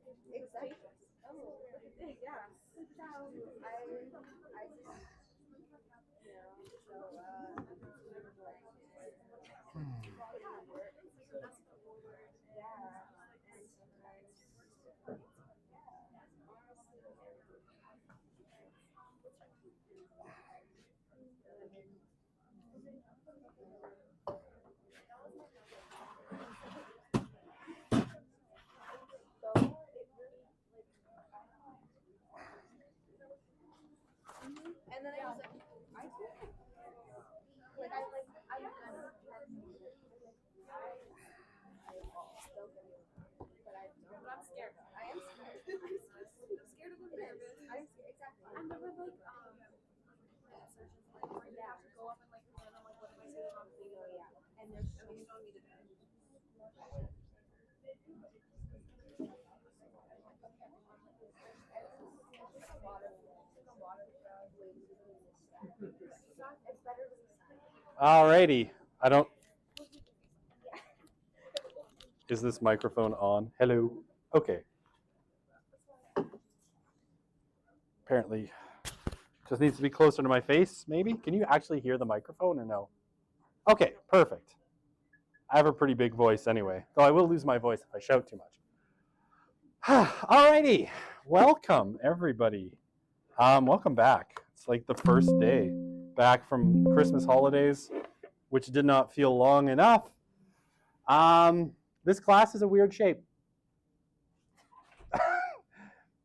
Exactly. Oh, yeah. And then I was like, I feel like I'm kind of but I'm scared. I am scared. I'm scared of the nervous. I'm scared, exactly. And there were like sessions like where you have to go up and like plan on like what if I say the wrong thing? Oh yeah. And they're showing me today. Alrighty. I don't. Is this microphone on? Hello. Okay. Apparently, just needs to be closer to my face. Maybe. Can you actually hear the microphone or no? Okay. Perfect. I have a pretty big voice anyway, though I will lose my voice if I shout too much. Alrighty. Welcome everybody. Welcome back. It's like the first day back from Christmas holidays, which did not feel long enough. This class is a weird shape.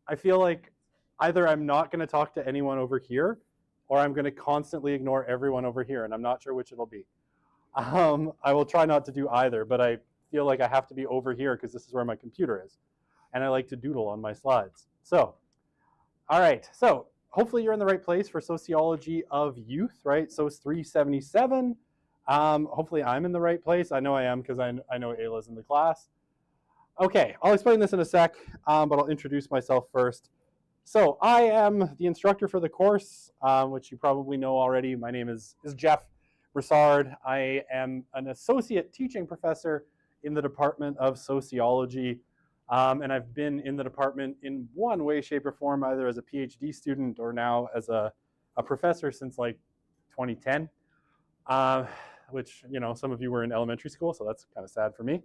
I feel like either I'm not going to talk to anyone over here, or I'm going to constantly ignore everyone over here, and I'm not sure which it'll be. I will try not to do either, but I feel like I have to be over here because this is where my computer is, and I like to doodle on my slides. So, all right. So hopefully you're in the right place for Sociology of Youth, right? So it's 377. Hopefully I'm in the right place. I know I am because I know Ayla's in the class. Okay, I'll explain this in a sec, but I'll introduce myself first. So I am the instructor for the course, which you probably know already. My name is Jeff Broussard. I am an associate teaching professor in the Department of Sociology, and I've been in the department in one way, shape, or form, either as a PhD student or now as a professor since like 2010, which, you know, some of you were in elementary school, so that's kind of sad for me.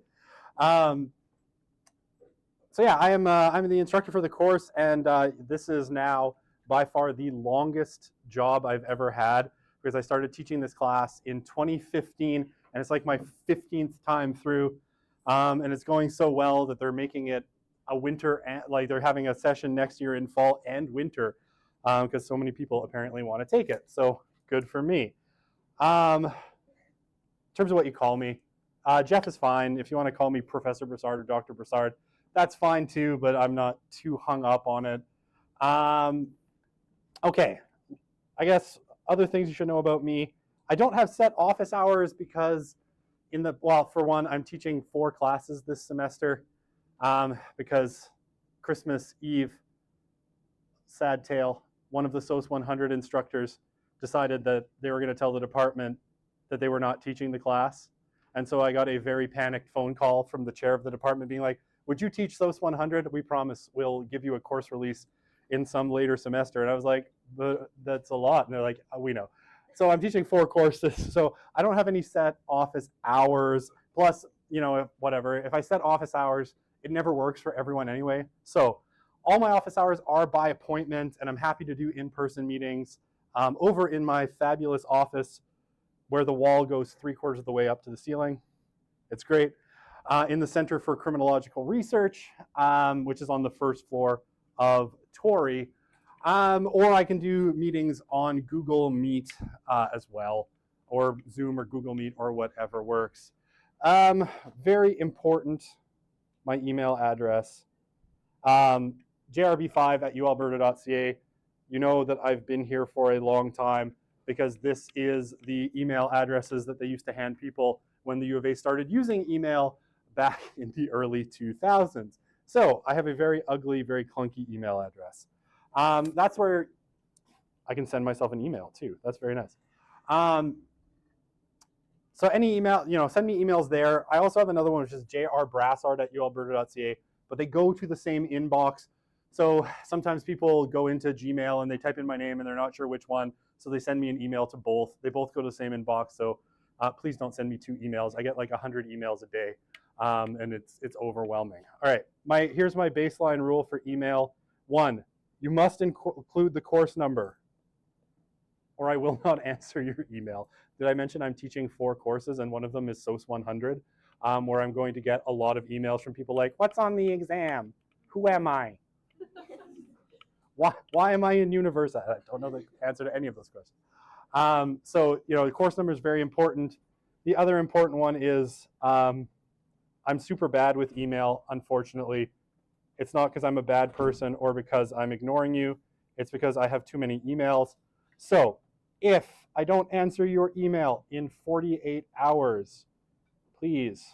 So yeah, I'm the instructor for the course, and this is now by far the longest job I've ever had because I started teaching this class in 2015, and it's like my 15th time through, and it's going so well that they're making it a winter, like they're having a session next year in fall and winter because so many people apparently want to take it. So good for me. In terms of what you call me, Jeff is fine. If you want to call me Professor Broussard or Dr. Broussard, that's fine too, but I'm not too hung up on it. Okay, I guess other things you should know about me. I don't have set office hours because for one, I'm teaching 4 classes this semester because Christmas Eve, sad tale, one of the SOC 100 instructors decided that they were going to tell the department that they were not teaching the class. And so I got a very panicked phone call from the chair of the department being like, would you teach SOC 100? We promise we'll give you a course release in some later semester. And I was like, but that's a lot. And they're like, we know. So I'm teaching 4 courses. So I don't have any set office hours. Plus, you know, whatever. If I set office hours, it never works for everyone anyway. So all my office hours are by appointment, and I'm happy to do in-person meetings over in my fabulous office where the wall goes 3/4 of the way up to the ceiling. It's great. In the Center for Criminological Research, which is on the first floor of Torrey. Or I can do meetings on Google Meet as well, or Zoom or Google Meet or whatever works. Very important, my email address, jrb5@ualberta.ca. You know that I've been here for a long time because this is the email addresses that they used to hand people when the U of A started using email back in the early 2000s. So I have a very ugly, very clunky email address. That's where I can send myself an email too. That's very nice. So any email, you know, send me emails there. I also have another one, which is jrbrassard@ualberta.ca. but they go to the same inbox. So sometimes people go into Gmail and they type in my name and they're not sure which one, so they send me an email to both. They both go to the same inbox, so please don't send me 2 emails. I get like 100 emails a day, and it's overwhelming. All right, here's my baseline rule for email. 1, you must include the course number, or I will not answer your email. Did I mention I'm teaching 4 courses, and one of them is SOC 100, where I'm going to get a lot of emails from people like, what's on the exam? Who am I? Why am I in university? I don't know the answer to any of those questions. So, the course number is very important. The other important one is I'm super bad with email, unfortunately. It's not because I'm a bad person or because I'm ignoring you. It's because I have too many emails. So if I don't answer your email in 48 hours, please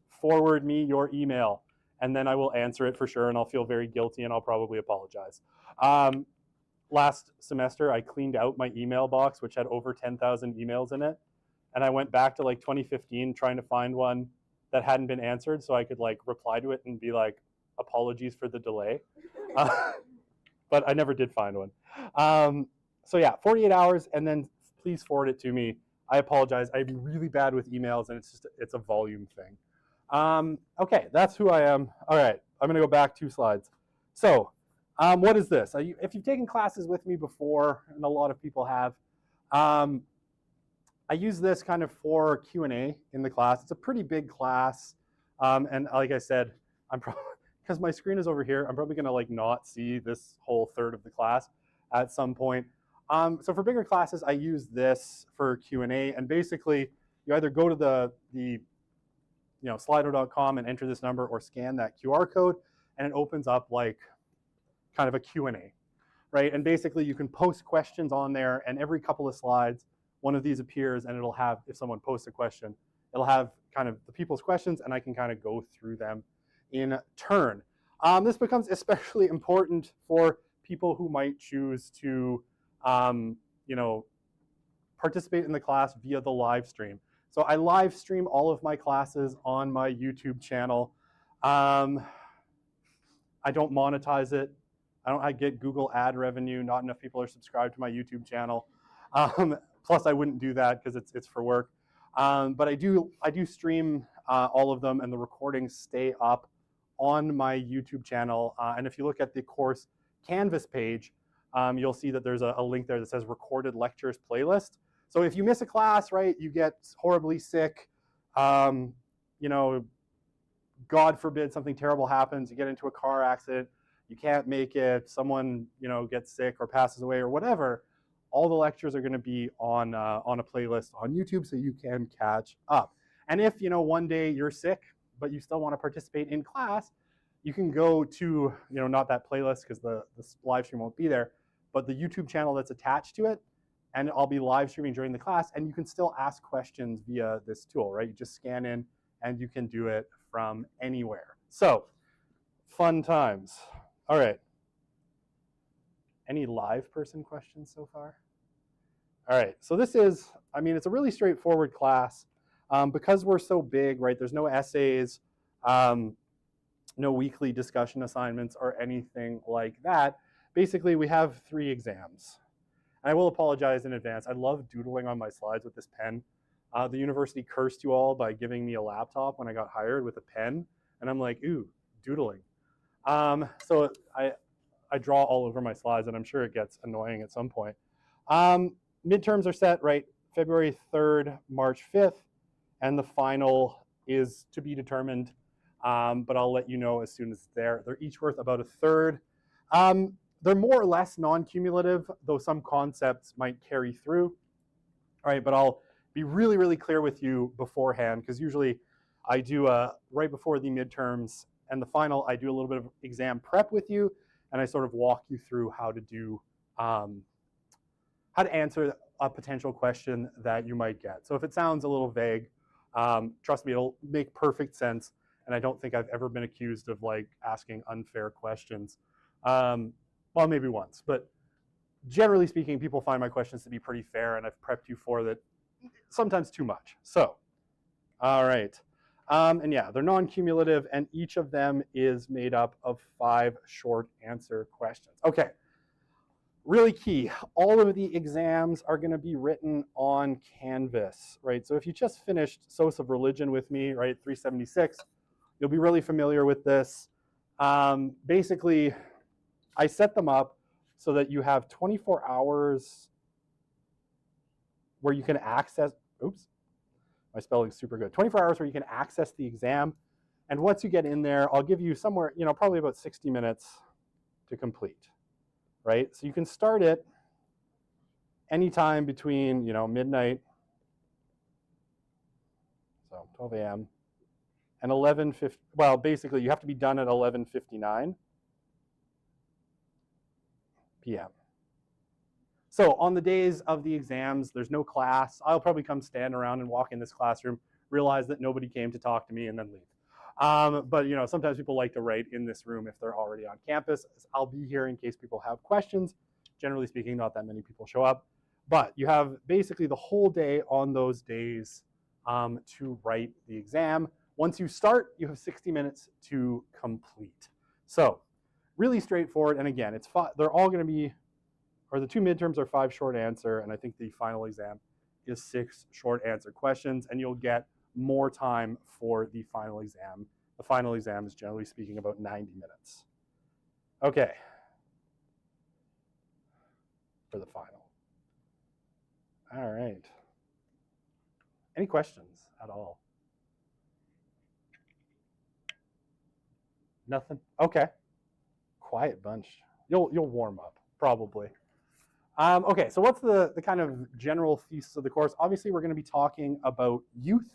forward me your email, and then I will answer it for sure, and I'll feel very guilty, and I'll probably apologize. Last semester, I cleaned out my email box, which had over 10,000 emails in it, and I went back to like 2015 trying to find one that hadn't been answered so I could like reply to it and be like, apologies for the delay. But I never did find one. So yeah, 48 hours, and then please forward it to me. I apologize. I'm really bad with emails, and it's a volume thing. Okay, that's who I am. All right, I'm gonna go back 2 slides. So what is this? If you've taken classes with me before, and a lot of people have, I use this kind of for Q&A in the class. It's a pretty big class, and like I said, I'm probably, because my screen is over here, I'm probably gonna like not see this whole third of the class at some point. So for bigger classes, I use this for Q&A, and basically you either go to the slido.com and enter this number, or scan that QR code, and it opens up like kind of a Q&A, right? And basically you can post questions on there, and every couple of slides, one of these appears, and it'll have, if someone posts a question, it'll have kind of the people's questions, and I can kind of go through them in turn. This becomes especially important for people who might choose to, participate in the class via the live stream. So I live stream all of my classes on my YouTube channel. I don't monetize it. I get Google ad revenue. Not enough people are subscribed to my YouTube channel. Plus, I wouldn't do that because it's for work. But I do stream all of them, and the recordings stay up on my YouTube channel. And if you look at the course Canvas page, you'll see that there's a link there that says Recorded Lectures Playlist. So if you miss a class, right, you get horribly sick, God forbid something terrible happens, you get into a car accident, you can't make it, someone gets sick or passes away or whatever, all the lectures are going to be on a playlist on YouTube, so you can catch up. And if one day you're sick but you still want to participate in class, you can go to not that playlist because the live stream won't be there, but the YouTube channel that's attached to it, and I'll be live streaming during the class, and you can still ask questions via this tool, right? You just scan in and you can do it from anywhere. So fun times. All right. Any live person questions so far? All right, so this is, it's a really straightforward class. Because we're so big, right, there's no essays, no weekly discussion assignments or anything like that. Basically, we have 3 exams. And I will apologize in advance. I love doodling on my slides with this pen. The university cursed you all by giving me a laptop when I got hired with a pen. And I'm like, ooh, doodling. So I draw all over my slides, and I'm sure it gets annoying at some point. Midterms are set, right, February 3rd, March 5th, and the final is to be determined, but I'll let you know as soon as it's there. They're each worth about 1/3. They're more or less non-cumulative, though some concepts might carry through. All right, but I'll be really, really clear with you beforehand, because usually I do right before the midterms and the final, I do a little bit of exam prep with you, and I sort of walk you through how to do, how to answer a potential question that you might get. So if it sounds a little vague, trust me, it'll make perfect sense, and I don't think I've ever been accused of like asking unfair questions. Well, maybe once, but generally speaking, people find my questions to be pretty fair, and I've prepped you for that, sometimes too much. So, all right. And yeah, they're non-cumulative, and each of them is made up of 5 short answer questions. Okay, really key. All of the exams are going to be written on Canvas, right? So if you just finished SOC of Religion with me, right, 376, you'll be really familiar with this. Basically, I set them up so that you have 24 hours where you can access, oops, my spelling's super good, 24 hours where you can access the exam. And once you get in there, I'll give you somewhere, probably about 60 minutes to complete, right? So you can start it anytime between, midnight, so 12 a.m. and 11:50. Well, basically, you have to be done at 11:59 p.m. So on the days of the exams, there's no class. I'll probably come stand around and walk in this classroom, realize that nobody came to talk to me, and then leave. But sometimes people like to write in this room if they're already on campus. I'll be here in case people have questions. Generally speaking, not that many people show up. But you have basically the whole day on those days to write the exam. Once you start, you have 60 minutes to complete. So really straightforward. And again, they're all going to be, or the 2 midterms are 5 short answer, and I think the final exam is 6 short answer questions, and you'll get more time for the final exam. The final exam is, generally speaking, about 90 minutes. Okay. For the final. All right. Any questions at all? Nothing? Okay. Quiet bunch. You'll warm up, probably. Okay, so what's the kind of general thesis of the course? Obviously, we're going to be talking about youth.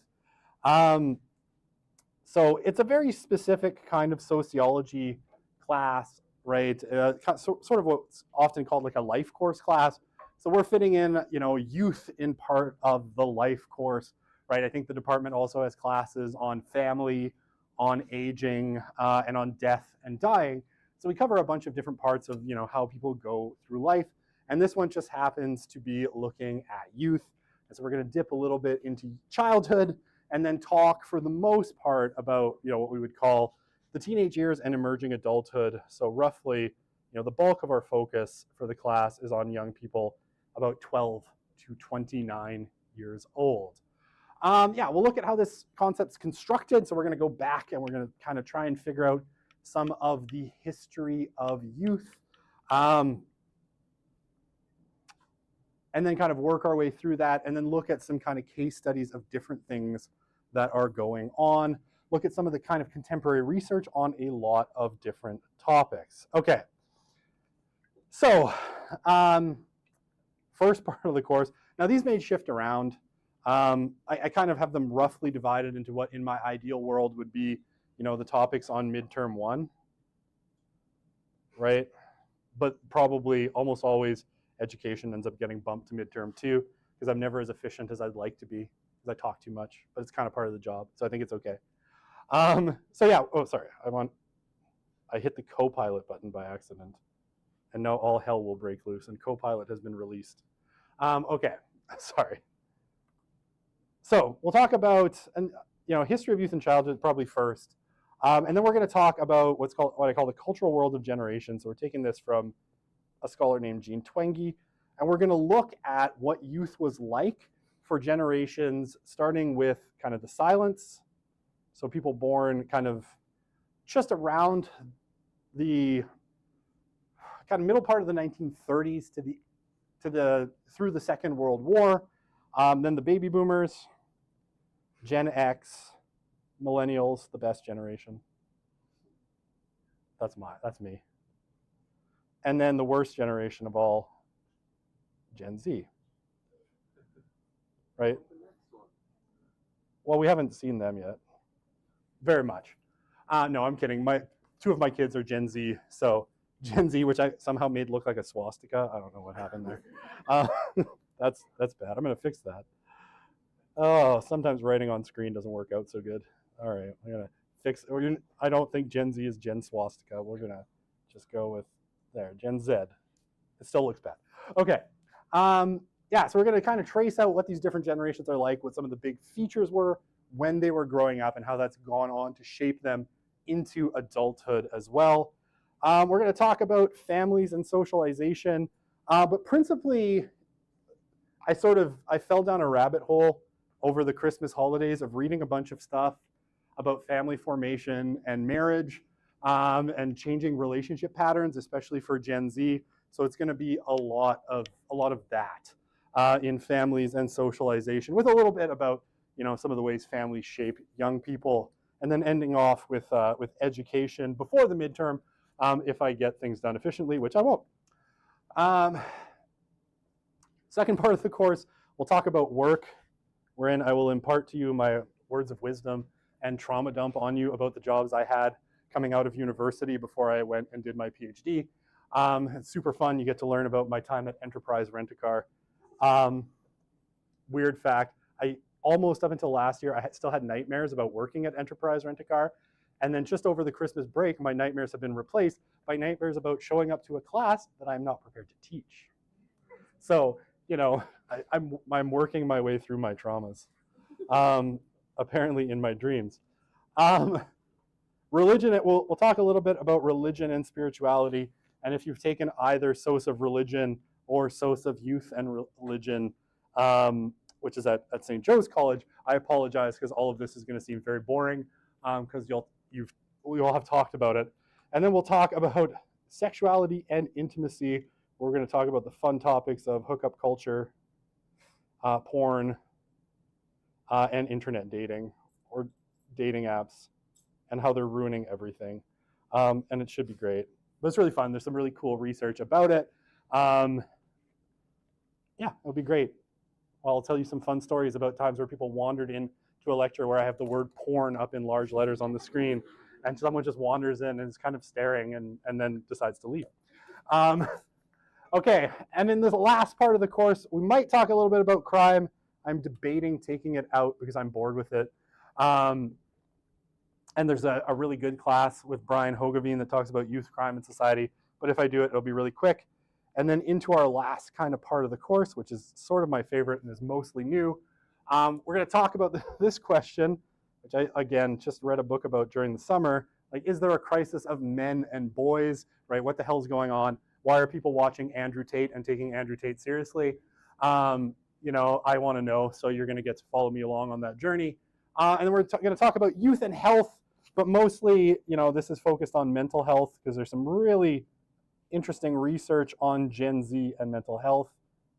So it's a very specific kind of sociology class, right? Sort of what's often called like a life course class. So we're fitting in, youth in part of the life course, right? I think the department also has classes on family, on aging, and on death and dying. So we cover a bunch of different parts of, how people go through life. And this one just happens to be looking at youth. And so we're going to dip a little bit into childhood and then talk for the most part about, what we would call the teenage years and emerging adulthood. So roughly, the bulk of our focus for the class is on young people about 12 to 29 years old. We'll look at how this concept's constructed. So we're going to go back and we're going to kind of try and figure out some of the history of youth. And then kind of work our way through that, and then look at some kind of case studies of different things that are going on. Look at some of the kind of contemporary research on a lot of different topics. Okay, so first part of the course. Now these may shift around. I kind of have them roughly divided into what in my ideal world would be, the topics on midterm 1, right? But probably almost always education ends up getting bumped to midterm 2 because I'm never as efficient as I'd like to be because I talk too much, but it's kind of part of the job, so I think it's okay. I hit the Copilot button by accident, and now all hell will break loose, and Copilot has been released. Okay, sorry. So we'll talk about history of youth and childhood probably first, and then we're going to talk about what I call the cultural world of generation. So we're taking this from a scholar named Jean Twenge, and we're going to look at what youth was like for generations, starting with kind of the silence. So people born kind of just around the kind of middle part of the 1930s through the Second World War. Then the baby boomers, Gen X, millennials, the best generation. That's me. And then the worst generation of all, Gen Z, right? Well, we haven't seen them yet, very much. No, I'm kidding. 2 of my kids are Gen Z, so Gen Z, which I somehow made look like a swastika. I don't know what happened there. That's bad. I'm going to fix that. Oh, sometimes writing on screen doesn't work out so good. All right, I'm going to fix it. I don't think Gen Z is Gen swastika. We're going to just go with there, Gen Z. It still looks bad. Okay. So we're going to kind of trace out what these different generations are like, what some of the big features were when they were growing up and how that's gone on to shape them into adulthood as well. We're going to talk about families and socialization, but principally, I fell down a rabbit hole over the Christmas holidays of reading a bunch of stuff about family formation and marriage, and changing relationship patterns, especially for Gen Z. So it's going to be a lot of that in families and socialization, with a little bit about some of the ways families shape young people, and then ending off with education before the midterm, if I get things done efficiently, which I won't. Second part of the course, we'll talk about work, wherein I will impart to you my words of wisdom and trauma dump on you about the jobs I had coming out of university before I went and did my PhD. It's super fun. You get to learn about my time at Enterprise Rent-A-Car. Weird fact, I almost up until last year, I still had nightmares about working at Enterprise Rent-A-Car. And then just over the Christmas break, my nightmares have been replaced by nightmares about showing up to a class that I'm not prepared to teach. So, I'm working my way through my traumas, apparently in my dreams. Religion, we'll talk a little bit about religion and spirituality. And if you've taken either SOC of religion or SOC of youth and religion, which is at St. Joe's College, I apologize because all of this is going to seem very boring, because we all have talked about it. And then we'll talk about sexuality and intimacy. We're going to talk about the fun topics of hookup culture, porn, and internet dating, or dating apps, and how they're ruining everything. And it should be great. But it's really fun. There's some really cool research about it. Yeah, it'll be great. I'll tell you some fun stories about times where people wandered into a lecture where I have the word porn up in large letters on the screen, and someone just wanders in and is kind of staring and then decides to leave. Okay, and in the last part of the course, we might talk a little bit about crime. I'm debating taking it out because I'm bored with it. And there's a really good class with Brian Hogeveen that talks about youth crime in society. But if I do it, it'll be really quick. And then into our last kind of part of the course, which is sort of my favorite and is mostly new, we're going to talk about this question, which I, again, just read a book about during the summer. Like, is there a crisis of men and boys, right? What the hell's going on? Why are people watching Andrew Tate and taking Andrew Tate seriously? I want to know, so you're going to get to follow me along on that journey. And then we're going to talk about youth and health, but mostly, this is focused on mental health because there's some really interesting research on Gen Z and mental health.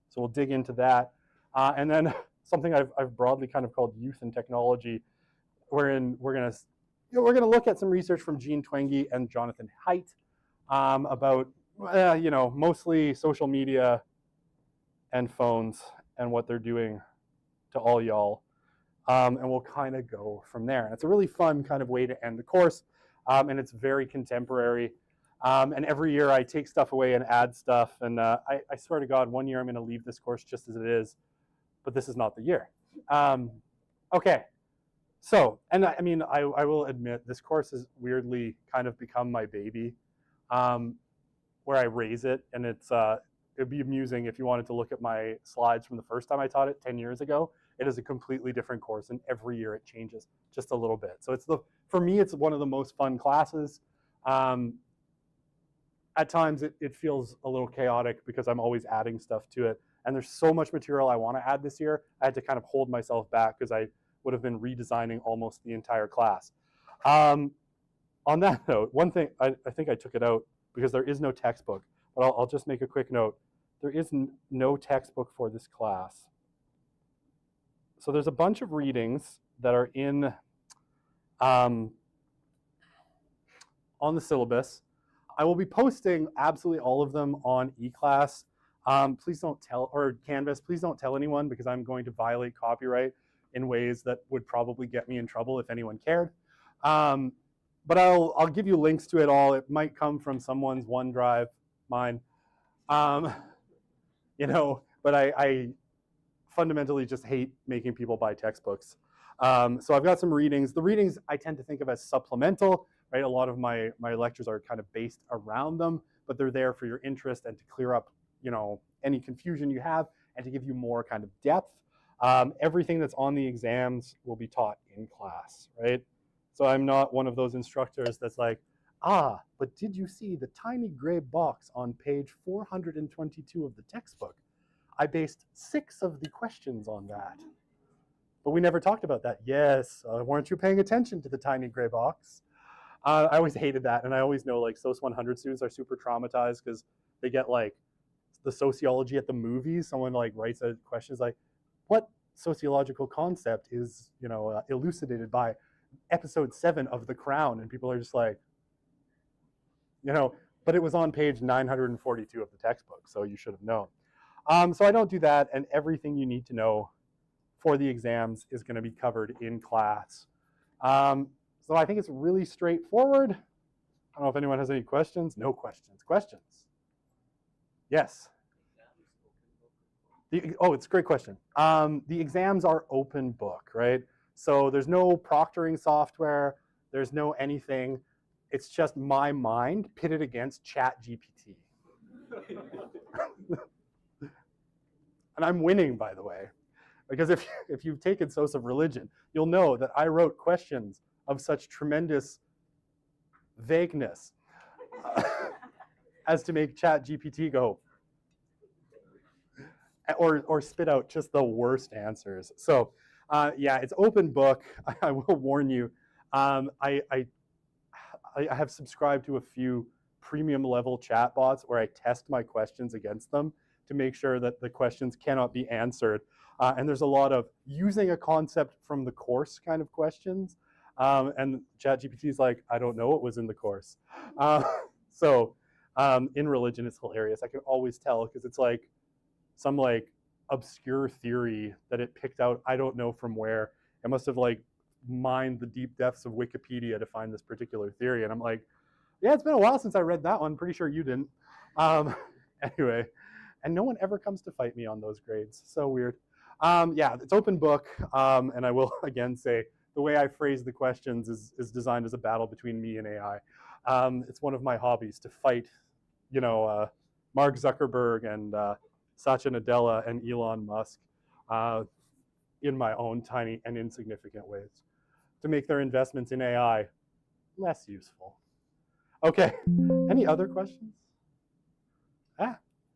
So we'll dig into that. And then something I've broadly kind of called youth and technology, wherein we're going to look at some research from Jean Twenge and Jonathan Haidt about mostly social media and phones and what they're doing to all y'all. And we'll kind of go from there. And it's a really fun kind of way to end the course. And it's very contemporary. And every year I take stuff away and add stuff. And I swear to God, one year I'm going to leave this course just as it is. But this is not the year. Okay. So, and I mean, I will admit this course has weirdly kind of become my baby, where I raise it. And it'd be amusing if you wanted to look at my slides from the first time I taught it 10 years ago. It is a completely different course, and every year it changes just a little bit. So for me, it's one of the most fun classes. At times it feels a little chaotic because I'm always adding stuff to it. And there's so much material I want to add this year. I had to kind of hold myself back because I would have been redesigning almost the entire class. On that note, one thing, I think I took it out because there is no textbook, but I'll just make a quick note. There is no textbook for this class. So there's a bunch of readings that are in on the syllabus. I will be posting absolutely all of them on eClass. Please don't tell, or Canvas, please don't tell anyone because I'm going to violate copyright in ways that would probably get me in trouble if anyone cared. But I'll give you links to it all. It might come from someone's OneDrive, mine. But I fundamentally just hate making people buy textbooks. So I've got some readings. The readings I tend to think of as supplemental, right? A lot of my lectures are kind of based around them, but they're there for your interest and to clear up, any confusion you have and to give you more kind of depth. Everything that's on the exams will be taught in class, right? So I'm not one of those instructors that's like, but did you see the tiny gray box on page 422 of the textbook? I based 6 of the questions on that. But we never talked about that. Yes, weren't you paying attention to the tiny gray box? I always hated that, and I always know like SOC 100 students are super traumatized because they get like the sociology at the movies. Someone like writes a question like, what sociological concept is elucidated by episode 7 of The Crown? And people are just like, but it was on page 942 of the textbook, so you should have known. So I don't do that, and everything you need to know for the exams is going to be covered in class. So I think it's really straightforward. I don't know if anyone has any questions. No questions. Questions? Yes. It's a great question. The exams are open book, right? So there's no proctoring software. There's no anything. It's just my mind pitted against ChatGPT. And I'm winning, by the way. Because if you've taken SOC of Religion, you'll know that I wrote questions of such tremendous vagueness as to make ChatGPT go or spit out just the worst answers. So yeah, it's open book. I will warn you. I have subscribed to a few premium level chatbots where I test my questions against them to make sure that the questions cannot be answered. And there's a lot of using a concept from the course kind of questions. And ChatGPT is like, I don't know what was in the course. So in religion, it's hilarious. I can always tell because it's like some like obscure theory that it picked out, I don't know from where. It must have like mined the deep depths of Wikipedia to find this particular theory. And I'm like, yeah, it's been a while since I read that one. Pretty sure you didn't. Anyway, and no one ever comes to fight me on those grades. So weird. Yeah, it's open book. And I will again say, the way I phrase the questions is designed as a battle between me and AI. It's one of my hobbies to fight, Mark Zuckerberg and Satya Nadella and Elon Musk in my own tiny and insignificant ways to make their investments in AI less useful. Okay, any other questions?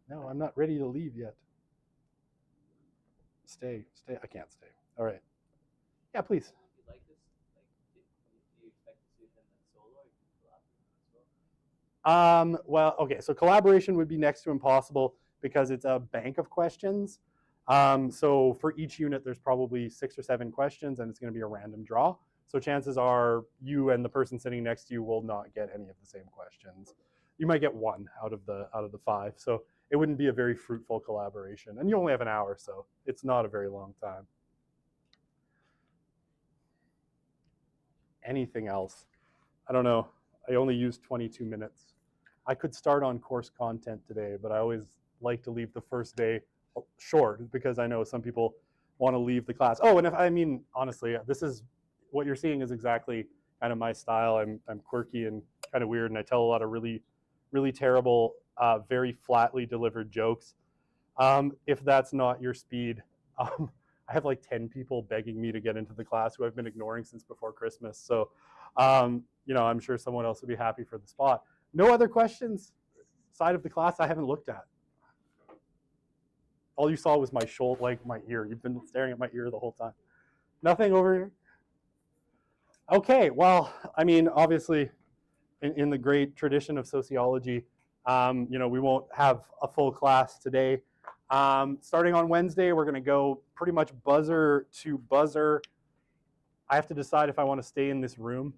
No, I'm not ready to leave yet. Stay, I can't stay. All right. Yeah, please. Well, okay, so collaboration would be next to impossible because it's a bank of questions. So for each unit, there's probably 6 or 7 questions, and it's going to be a random draw. So chances are you and the person sitting next to you will not get any of the same questions. You might get 1 out of the 5. So it wouldn't be a very fruitful collaboration. And you only have an hour, so it's not a very long time. Anything else? I don't know. I only used 22 minutes. I could start on course content today, but I always like to leave the first day short because I know some people want to leave the class. Oh, and honestly, this is what you're seeing is exactly kind of my style. I'm quirky and kind of weird, and I tell a lot of really, really terrible, very flatly delivered jokes. If that's not your speed, I have like 10 people begging me to get into the class who I've been ignoring since before Christmas. So, I'm sure someone else would be happy for the spot. No other questions side of the class I haven't looked at. All you saw was my shoulder, like my ear. You've been staring at my ear the whole time. Nothing over here? Okay, well, obviously, in the great tradition of sociology, we won't have a full class today. Starting on Wednesday, we're going to go pretty much buzzer to buzzer. I have to decide if I want to stay in this room.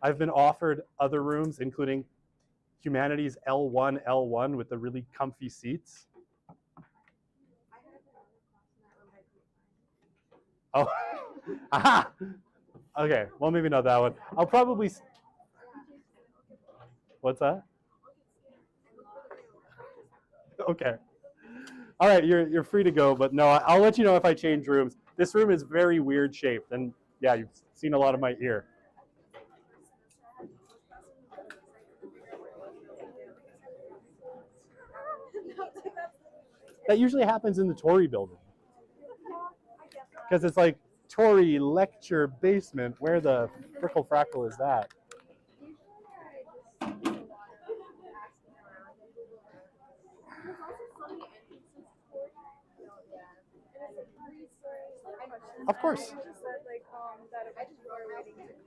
I've been offered other rooms, including Humanities L1 with the really comfy seats. Oh, aha! Okay, well, maybe not that one. I'll probably. What's that? Okay. All right, you're free to go, but no, I'll let you know if I change rooms. This room is very weird shaped, and yeah, you've seen a lot of my ear. That usually happens in the Tory building. Because it's like, Tori, lecture basement. Where the frickle frackle is that? Usually I just do a lot of asking around and Googling around. There's also so many entrances to Fortnite. Oh yeah. And it's like 3 stories. Like questions. Of course. I just said like that a bunch of people are waiting to